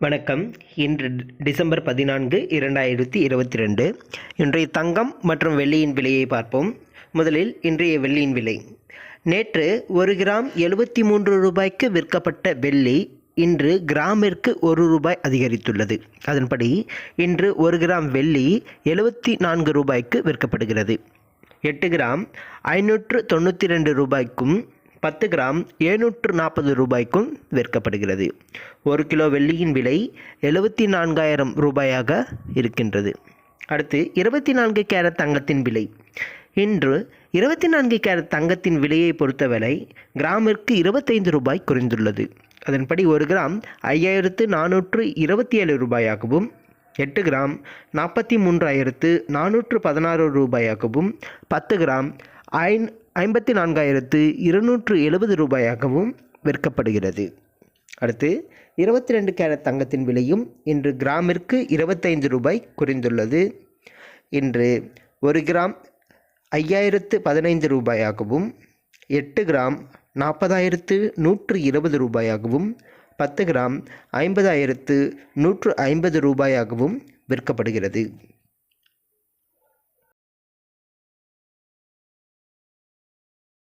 வணக்கம். இன்று டிசம்பர் 14, 2022. இன்றைய தங்கம் மற்றும் வெள்ளியின் விலையை பார்ப்போம். முதலில் இன்றைய வெள்ளியின் விலை. நேற்று 1 கிராம் 73 ரூபாய்க்கு விற்கப்பட்ட வெள்ளி இன்று கிராமிற்கு 1 ரூபாய் அதிகரித்துள்ளது. அதன்படி இன்று 1 கிராம் வெள்ளி 74 ரூபாய்க்கு விற்கப்படுகிறது. 8 கிராம் 592 ரூபாய்க்கும் 10 கிராம் 740 ரூபாய்க்கும் விற்கப்படுகிறது. 1 கிலோ வெள்ளியின் விலை 74,000 ரூபாயாக இருக்கின்றது. அடுத்து 24 கேரட் தங்கத்தின் விலை. இன்று 24 கேரட் தங்கத்தின் விலையை பொறுத்தவரை கிராமிற்கு 25 ரூபாய் குறைந்துள்ளது. அதன்படி 1 கிராம் 5,427 ரூபாயாகவும் 8 கிராம் 43,416 ரூபாயாகவும் 10 கிராம் 54,270 ரூபாயாகவும் விற்கப்படுகிறது. அடுத்து 22 கேரட் தங்கத்தின் விலையும் இன்று கிராமிற்கு 25 ரூபாய் குறைந்துள்ளது. இன்று 1 கிராம் 5,015 ரூபாயாகவும் 8 கிராம் 40,120 ரூபாயாகவும் 10 கிராம் 50,150 ரூபாயாகவும் விற்கப்படுகிறது.